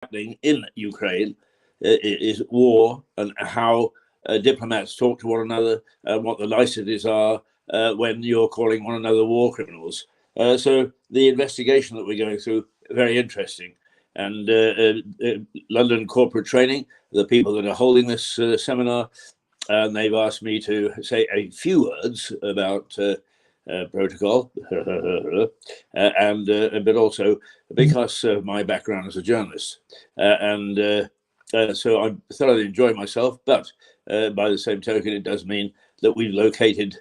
happening in Ukraine is war, and how diplomats talk to one another, and what the niceties are when you're calling one another war criminals. So the investigation that we're going through, very interesting. And London Corporate Training, the people that are holding this seminar, and they've asked me to say a few words about protocol, and but also because of my background as a journalist, so I thoroughly enjoy myself. But by the same token, it does mean that we've located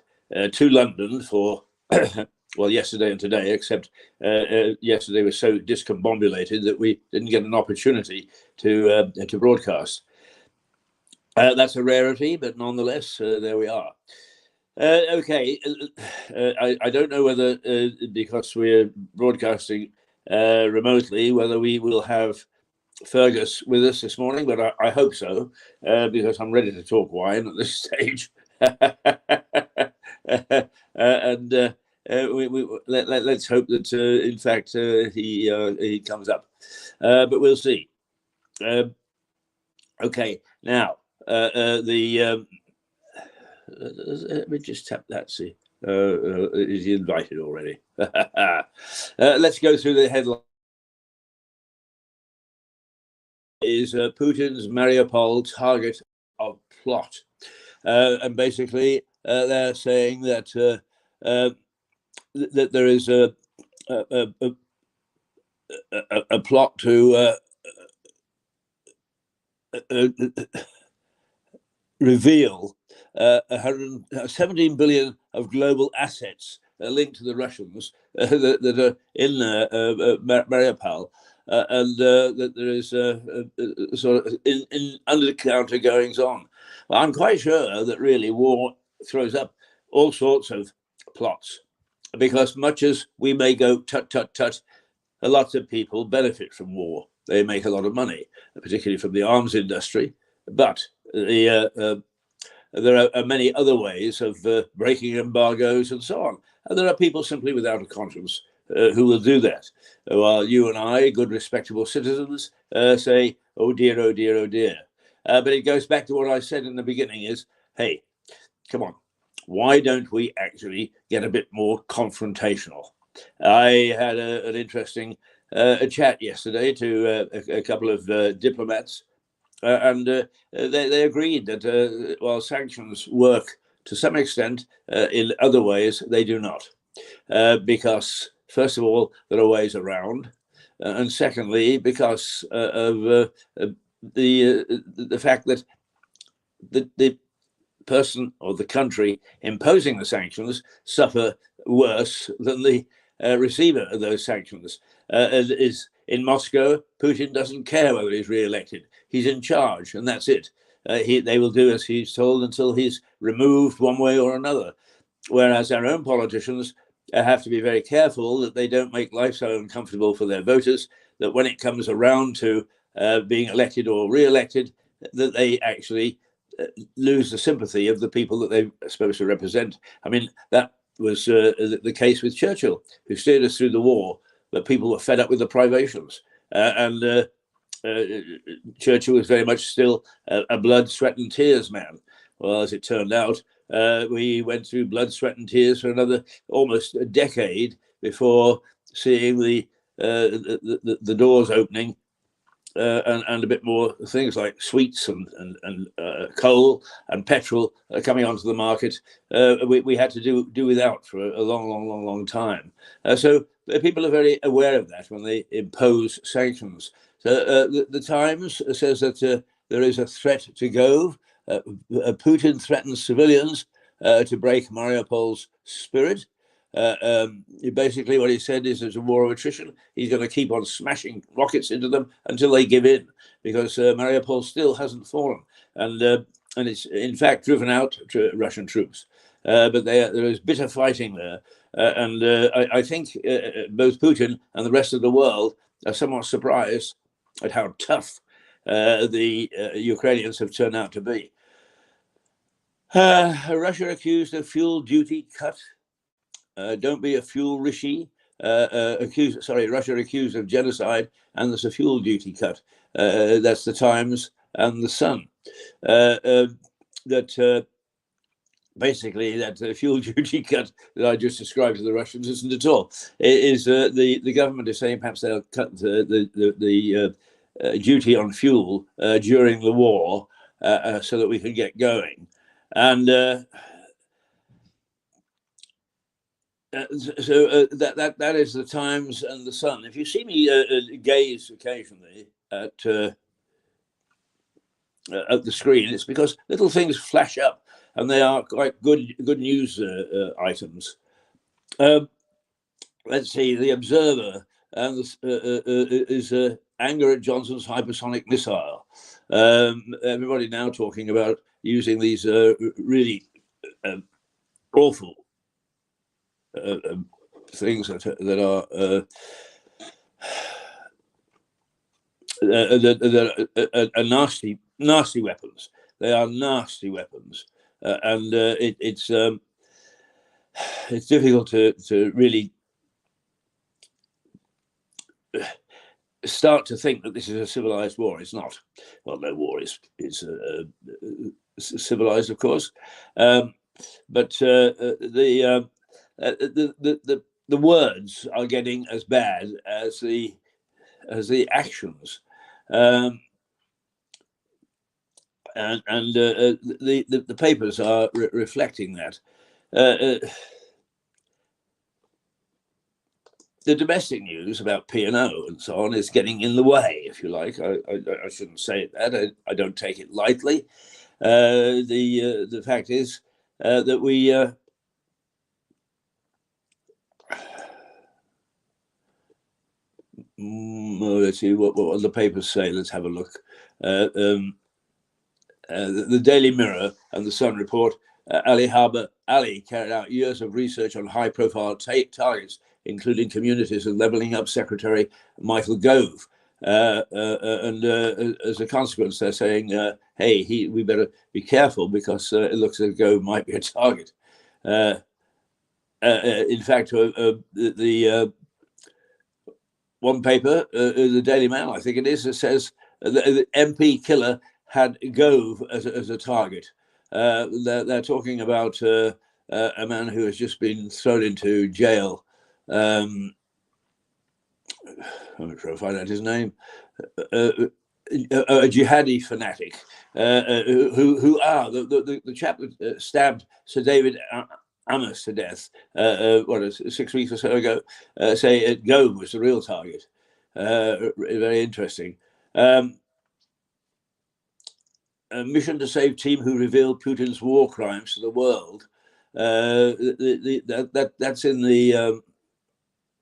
to London for well, yesterday and today, except yesterday was so discombobulated that we didn't get an opportunity to broadcast. That's a rarity, but nonetheless, there we are. Okay, I don't know whether, because we're broadcasting remotely, whether we will have Fergus with us this morning, but I hope so, because I'm ready to talk wine at this stage. And let's hope that, in fact, he comes up, but we'll see. Okay, now let me just tap that. See, is he invited already? Let's go through the headline. Is Putin's Mariupol target of plot? And basically, they're saying that that there is a plot to reveal 117 billion of global assets linked to the Russians that are in Mariupol, and that there is sort of in under-the-counter goings on. Well, I'm quite sure that really war throws up all sorts of plots, because much as we may go tut tut tut, lots of people benefit from war. They make a lot of money, particularly from the arms industry, but there are many other ways of breaking embargoes and so on. And there are people simply without a conscience who will do that. While you and I, good, respectable citizens, say, oh dear, oh dear, oh dear. But it goes back to what I said in the beginning is, hey, come on, why don't we actually get a bit more confrontational? I had an interesting chat yesterday to a couple of diplomats, and they agreed that while sanctions work to some extent, in other ways they do not, because first of all there are ways around, and secondly because of the fact that the person or the country imposing the sanctions suffer worse than the receiver of those sanctions. Is in Moscow, Putin doesn't care whether he's re-elected. He's in charge, and that's it. They will do as he's told until he's removed one way or another. Whereas our own politicians have to be very careful that they don't make life so uncomfortable for their voters that when it comes around to being elected or re-elected, that they actually lose the sympathy of the people that they're supposed to represent. I mean, that was the case with Churchill, who steered us through the war, but people were fed up with the privations. And Churchill was very much still a blood, sweat and tears man. Well, as it turned out, we went through blood, sweat and tears for another almost a decade before seeing the doors opening, and a bit more things like sweets and coal and petrol coming onto the market. We had to do without for a long time. So people are very aware of that when they impose sanctions. So the Times says that there is a threat to go. Putin threatens civilians to break Mariupol's spirit. Basically what he said is there's a war of attrition. He's going to keep on smashing rockets into them until they give in, because Mariupol still hasn't fallen, and it's in fact driven out Russian troops, but there is bitter fighting there, and I think both Putin and the rest of the world are somewhat surprised at how tough the Ukrainians have turned out to be. Russia accused of fuel duty cut. Don't be a fuel rishi. Russia accused of genocide, and there's a fuel duty cut. That's the Times and the Sun. That basically that fuel duty cut that I just described to the Russians isn't at all. It is the government is saying perhaps they'll cut the duty on fuel during the war so that we can get going. And that is the Times and the Sun. If you see me gaze occasionally at the screen, it's because little things flash up, and they are quite good news items. Let's see, the Observer is anger at Johnson's hypersonic missile. Everybody now talking about using these really awful things that are nasty weapons. They are nasty weapons, and it's difficult to really start to think that this is a civilized war. It's not. Well, no war is civilized, of course, but the words are getting as bad as the actions, and the papers are reflecting that. The domestic news about P&O and so on is getting in the way, if you like. I shouldn't say that. I don't take it lightly. The fact is that we let's see what the papers say. Let's have a look. The Daily Mirror and the Sun report Ali Harbour Ali carried out years of research on high-profile targets, including communities, and levelling up Secretary Michael Gove. And as a consequence, they're saying, hey, we better be careful because it looks as though Gove might be a target. In fact, the one paper, the Daily Mail, I think it is, it says the MP killer had Gove as a target. They're talking about a man who has just been thrown into jail. I'm not sure I'll find out his name. A jihadi fanatic who the chap that stabbed Sir David Amos to death 6 weeks or so ago, say Gove was the real target. Very interesting. A mission to save team who revealed Putin's war crimes to the world. That's in the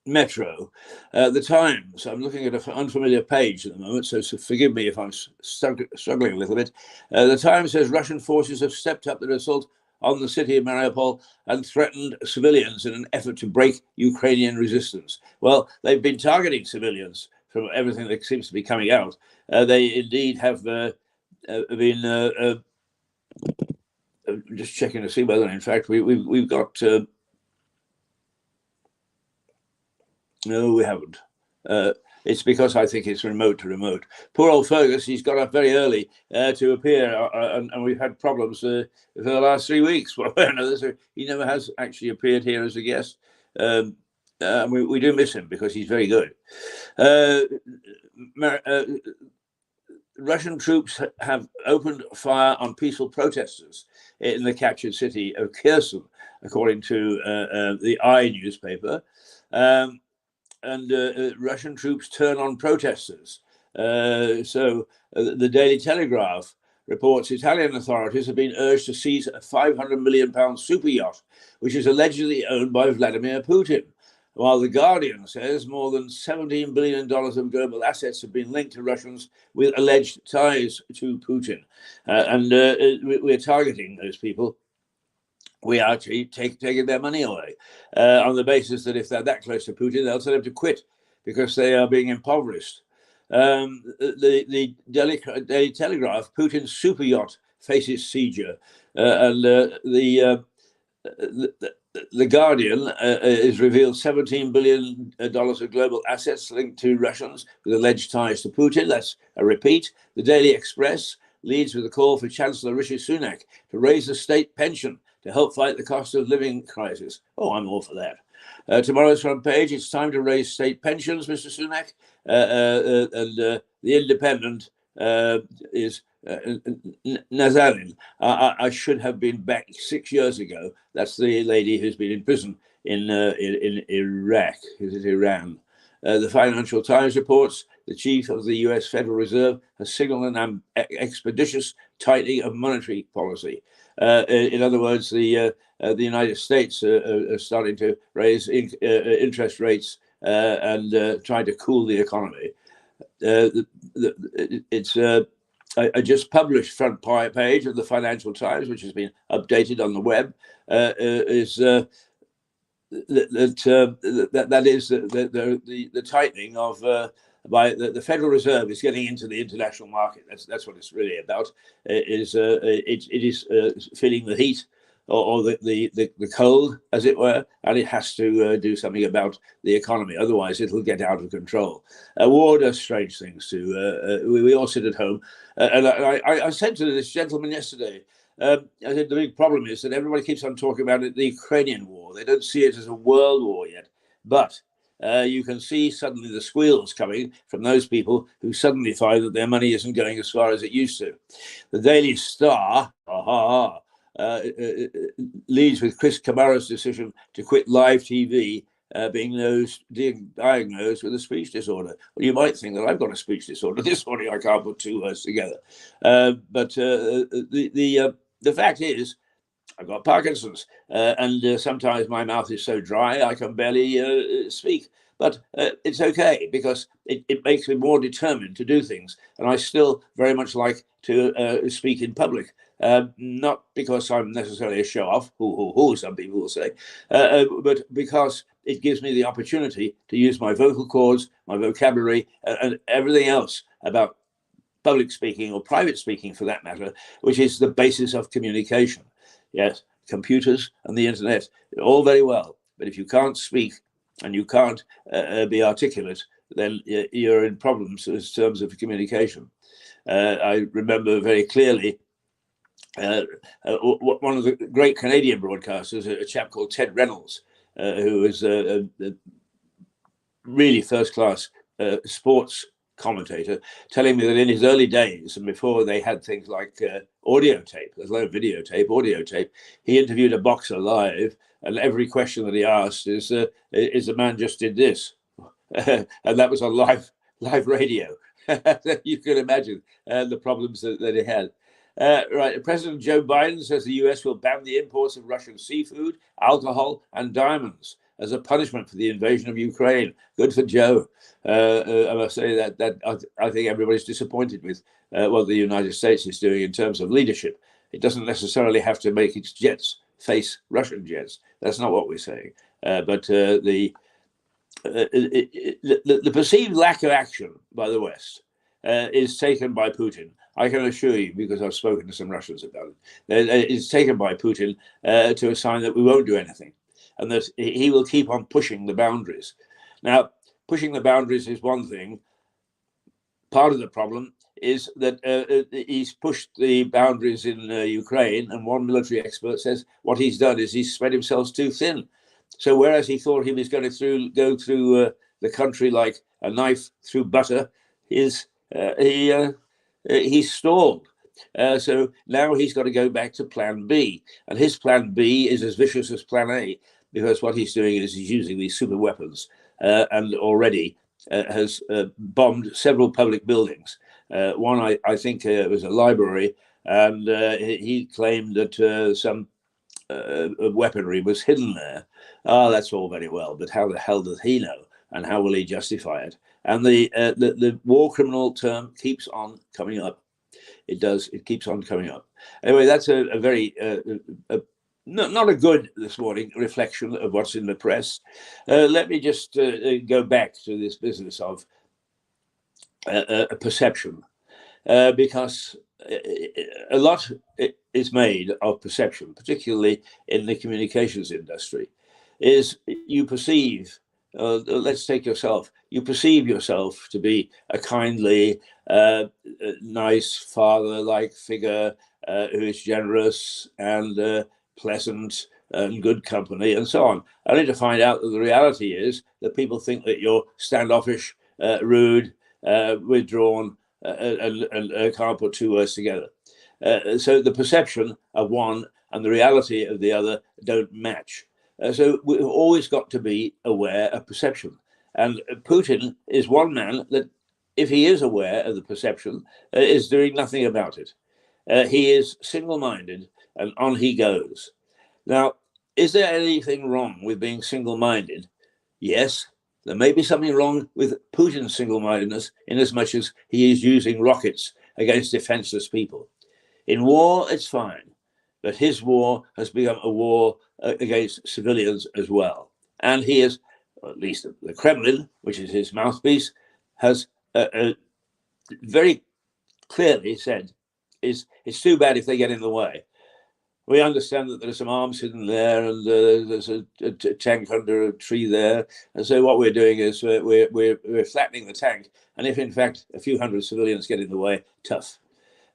Metro. The Times, I'm looking at an unfamiliar page at the moment, so forgive me if I'm struggling a little bit. The Times says Russian forces have stepped up their assault on the city of Mariupol and threatened civilians in an effort to break Ukrainian resistance. Well, they've been targeting civilians from everything that seems to be coming out. They indeed have been just checking to see whether, in fact, we've got. No, we haven't. It's because I think it's remote to remote. Poor old Fergus, he's got up very early to appear, and we've had problems for the last 3 weeks. Well, he never has actually appeared here as a guest. We do miss him because he's very good. Russian troops have opened fire on peaceful protesters in the captured city of Kherson, according to the I newspaper. And Russian troops turn on protesters. So the Daily Telegraph reports Italian authorities have been urged to seize a £500 million super yacht, which is allegedly owned by Vladimir Putin. While The Guardian says more than $17 billion of global assets have been linked to Russians with alleged ties to Putin. And we're targeting those people. We are actually taking their money away on the basis that if they're that close to Putin, they'll tell them to quit because they are being impoverished. The Daily Telegraph, Putin's super yacht faces seizure. And The Guardian has revealed $17 billion of global assets linked to Russians with alleged ties to Putin. That's a repeat. The Daily Express leads with a call for Chancellor Rishi Sunak to raise the state pension to help fight the cost of living crisis. Oh, I'm all for that. Tomorrow's front page, it's time to raise state pensions, Mr. Sunak. And The Independent is Nazanin. I should have been back 6 years ago. That's the lady who's been in prison in Iraq. Is it Iran? The Financial Times reports the chief of the US Federal Reserve has signaled an expeditious tightening of monetary policy. In other words, the United States are starting to raise interest rates and trying to cool the economy. I just published front page of the Financial Times, which has been updated on the web, that is the tightening of by the Federal Reserve is getting into the international market. That's what it's really about. It is feeling the heat or the cold, as it were, and it has to do something about the economy. Otherwise, it'll get out of control. War does strange things too. We all sit at home. And I said to this gentleman yesterday, I said the big problem is that everybody keeps on talking about it, the Ukrainian war. They don't see it as a world war yet. But you can see suddenly the squeals coming from those people who suddenly find that their money isn't going as far as it used to. The Daily Star, leads with Chris Kamara's decision to quit live TV, being diagnosed with a speech disorder. Well, you might think that I've got a speech disorder. This morning I can't put two words together. But the fact is, I've got Parkinson's, and sometimes my mouth is so dry I can barely speak. But it's okay because it makes me more determined to do things. And I still very much like to speak in public. Not because I'm necessarily a show-off, some people will say, but because it gives me the opportunity to use my vocal cords, my vocabulary, and everything else about public speaking or private speaking for that matter, which is the basis of communication. Yes, computers and the internet, all very well, but if you can't speak and you can't be articulate, then you're in problems in terms of communication. I remember very clearly one of the great Canadian broadcasters, a chap called Ted Reynolds, who was a really first-class sports commentator, telling me that in his early days and before they had things like audio tape, there's no videotape, audio tape, he interviewed a boxer live, and every question that he asked is the man just did this, and that was on live radio. You can imagine the problems that he had. Right, President Joe Biden says the US will ban the imports of Russian seafood, alcohol, and diamonds as a punishment for the invasion of Ukraine. Good for Joe. I must say that I think everybody's disappointed with what the United States is doing in terms of leadership. It doesn't necessarily have to make its jets face Russian jets. That's not what we're saying. But the perceived lack of action by the West is taken by Putin. I can assure you, because I've spoken to some Russians about it, it's taken by Putin to a sign that we won't do anything, and that he will keep on pushing the boundaries. Now, pushing the boundaries is one thing. Part of the problem is that he's pushed the boundaries in Ukraine, and one military expert says what he's done is he's spread himself too thin. So whereas he thought he was going to go through the country like a knife through butter, he's stalled. So now he's got to go back to plan B. And his plan B is as vicious as plan A, because what he's doing is he's using these super weapons and already has bombed several public buildings. One, I think, was a library, and he claimed that some weaponry was hidden there. That's all very well, but how the hell does he know? And how will he justify it? And the war criminal term keeps on coming up. It does. It keeps on coming up. Anyway, that's a very not a good this morning reflection of what's in the press. Let me just go back to this business of a perception, because a lot is made of perception, particularly in the communications industry. Is you perceive, let's take yourself, you perceive yourself to be a kindly, nice father-like figure who is generous and pleasant and good company and so on, only to find out that the reality is that people think that you're standoffish, rude, withdrawn, and can't put two words together. So the perception of one and the reality of the other don't match. So we've always got to be aware of perception. And Putin is one man that, if he is aware of the perception, is doing nothing about it. He is single-minded, and on he goes. Now, is there anything wrong with being single-minded? Yes, there may be something wrong with Putin's single-mindedness in as much as he is using rockets against defenseless people. In war, it's fine, but his war has become a war against civilians as well. And he is, or at least the Kremlin, which is his mouthpiece, has very clearly said, it's too bad if they get in the way. We understand that there's some arms hidden there, and there's a tank under a tree there. And so what we're doing is we're flattening the tank. And if in fact a few hundred civilians get in the way, tough.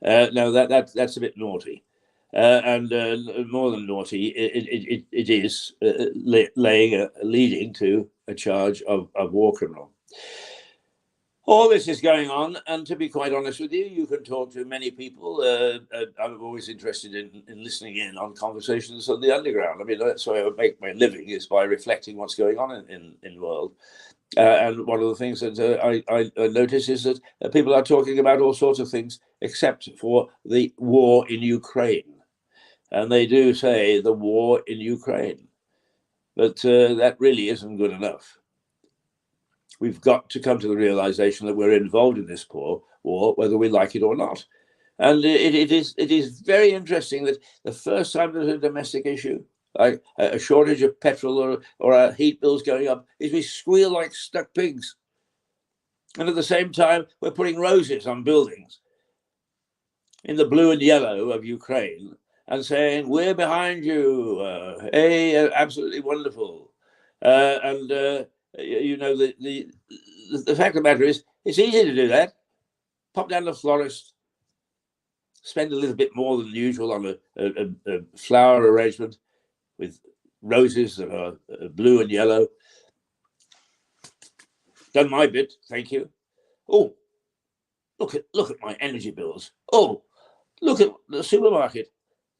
No, that's a bit naughty, and more than naughty, it is leading to a charge of war criminal. All this is going on, and to be quite honest with you, you can talk to many people. I'm always interested in listening in on conversations on the underground. I mean, that's why I make my living, is by reflecting what's going on in the world. And one of the things that I notice is that people are talking about all sorts of things except for the war in Ukraine. And they do say the war in Ukraine. But that really isn't good enough. We've got to come to the realization that we're involved in this war, whether we like it or not. And it is very interesting that the first time there's a domestic issue, like a shortage of petrol or our heat bills going up, is we squeal like stuck pigs. And at the same time, we're putting roses on buildings in the blue and yellow of Ukraine and saying, we're behind you. Hey, absolutely wonderful. You know, the fact of the matter is, it's easy to do that. Pop down to the florist, spend a little bit more than usual on a flower arrangement with roses that are blue and yellow. Done my bit, thank you. Oh, look at my energy bills. Oh, look at the supermarket.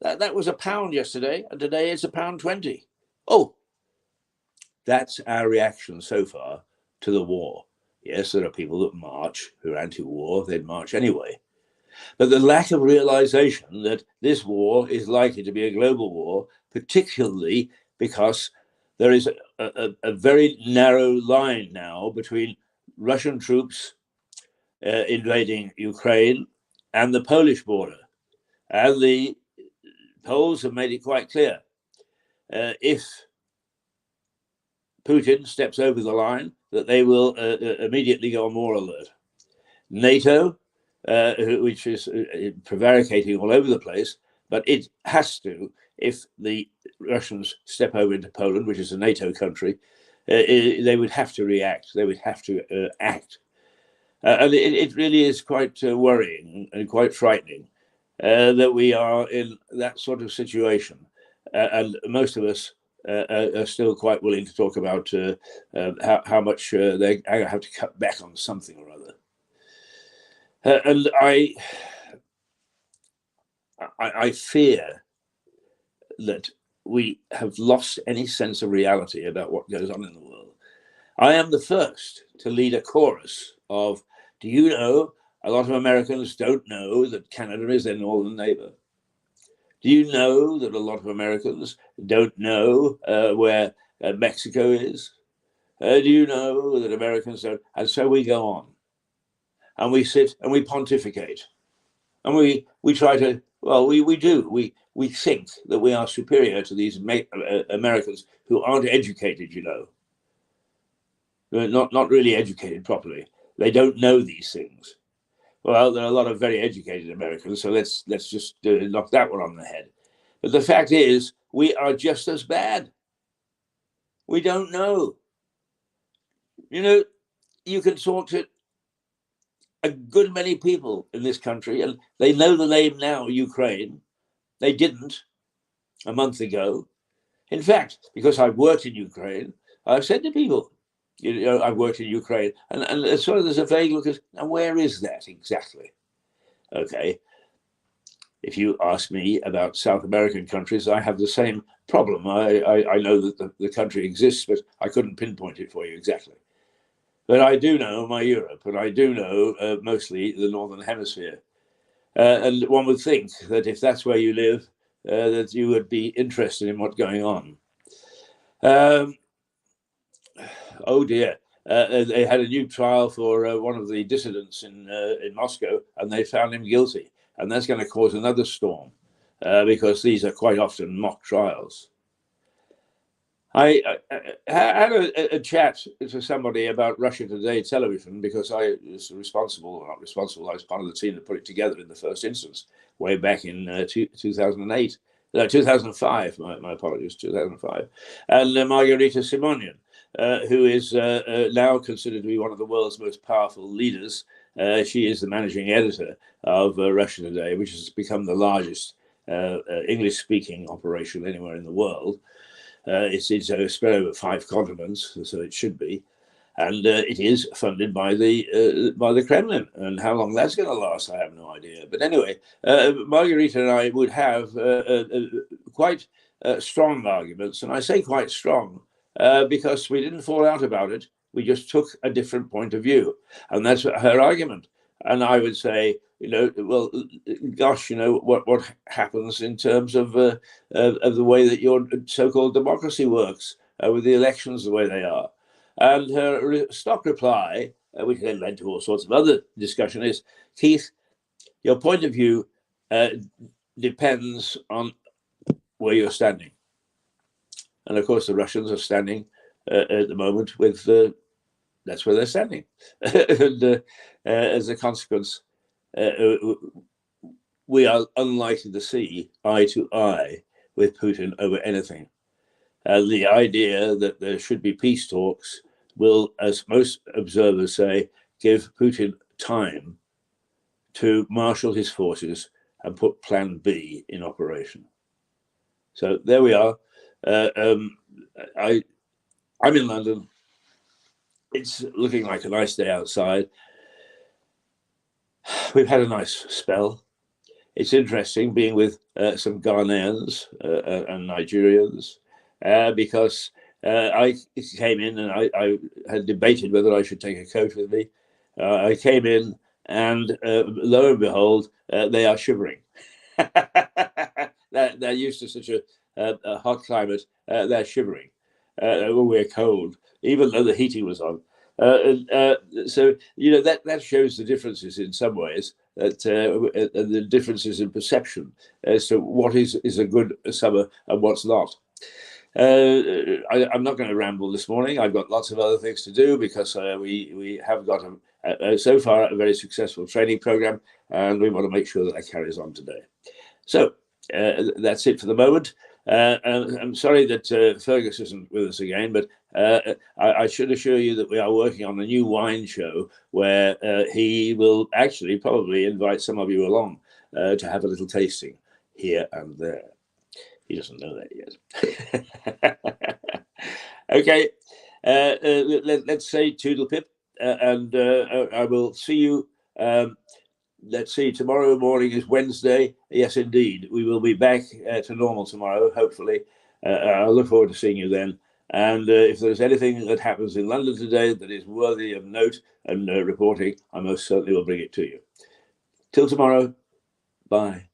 That was £1 yesterday, and today it's £1.20. Oh, that's our reaction so far to the war. Yes, there are people that march who are anti-war. They'd march anyway. But the lack of realization that this war is likely to be a global war, particularly because there is a very narrow line now between Russian troops invading Ukraine and the Polish border. And the Poles have made it quite clear. If Putin steps over the line, that they will immediately go on war alert. NATO, which is prevaricating all over the place, but it has to, if the Russians step over into Poland, which is a NATO country, they would have to react. They would have to act. And it really is quite worrying and quite frightening that we are in that sort of situation. And most of us are still quite willing to talk about how much they have to cut back on something or other. And I fear that we have lost any sense of reality about what goes on in the world. I am the first to lead a chorus of, do you know, a lot of Americans don't know that Canada is their northern neighbor. Do you know that a lot of Americans don't know where Mexico is? Do you know that Americans don't? And so we go on. And we sit and we pontificate. And we try to, well, we do. We think that we are superior to these Americans who aren't educated, you know. They're not really educated properly. They don't know these things. Well, there are a lot of very educated Americans, so let's just knock that one on the head. But the fact is, we are just as bad. We don't know. You can talk to a good many people in this country, and they know the name now, Ukraine. They didn't a month ago. In fact, because I've worked in Ukraine, I've said to people, I've worked in Ukraine, and sort of there's a vague look at, and where is that exactly? Okay. If you ask me about South American countries, I have the same problem. I know that the country exists, but I couldn't pinpoint it for you exactly. But I do know my Europe, and I do know mostly the Northern Hemisphere. And one would think that if that's where you live, that you would be interested in what's going on. Oh dear. They had a new trial for one of the dissidents in Moscow, and they found him guilty. And that's going to cause another storm because these are quite often mock trials. I had a chat to somebody about Russia Today television because I was responsible, or not responsible, I was part of the team that put it together in the first instance, way back in 2008. No, 2005, my apologies, 2005. And Margarita Simonian, who is now considered to be one of the world's most powerful leaders. She is the managing editor of Russia Today, which has become the largest English-speaking operation anywhere in the world. It's spread over 5 continents, so it should be, and it is funded by the Kremlin. And how long that's going to last, I have no idea. But anyway, Margarita and I would have quite strong arguments, and I say quite strong because we didn't fall out about it. We just took a different point of view, and that's her argument. And I would say, well, gosh, what happens in terms of the way that your so-called democracy works with the elections the way they are. And her stock reply, which then led to all sorts of other discussion, is, Keith, your point of view depends on where you're standing. And of course, the Russians are standing at the moment with that's where they're standing. And as a consequence, we are unlikely to see eye to eye with Putin over anything. The idea that there should be peace talks will, as most observers say, give Putin time to marshal his forces and put Plan B in operation. So there we are. I'm in London. It's looking like a nice day outside. We've had a nice spell. It's interesting being with some Ghanaians and Nigerians because I came in and I had debated whether I should take a coat with me. I came in and lo and behold, they are shivering. They're used to such a hot climate. They're shivering. We're cold, even though the heating was on. So that shows the differences in some ways, that the differences in perception as to what is a good summer and what's not. I'm not going to ramble this morning. I've got lots of other things to do because we have got so far a very successful training program, and we want to make sure that carries on today. So that's it for the moment. I'm sorry that Fergus isn't with us again, but I should assure you that we are working on a new wine show where he will actually probably invite some of you along to have a little tasting here and there. He doesn't know that yet. Okay, let's say toodle pip, and I will see you. Let's see, tomorrow morning is Wednesday. Yes, indeed. We will be back to normal tomorrow, hopefully. I look forward to seeing you then. And if there's anything that happens in London today that is worthy of note and reporting, I most certainly will bring it to you. Till tomorrow, bye.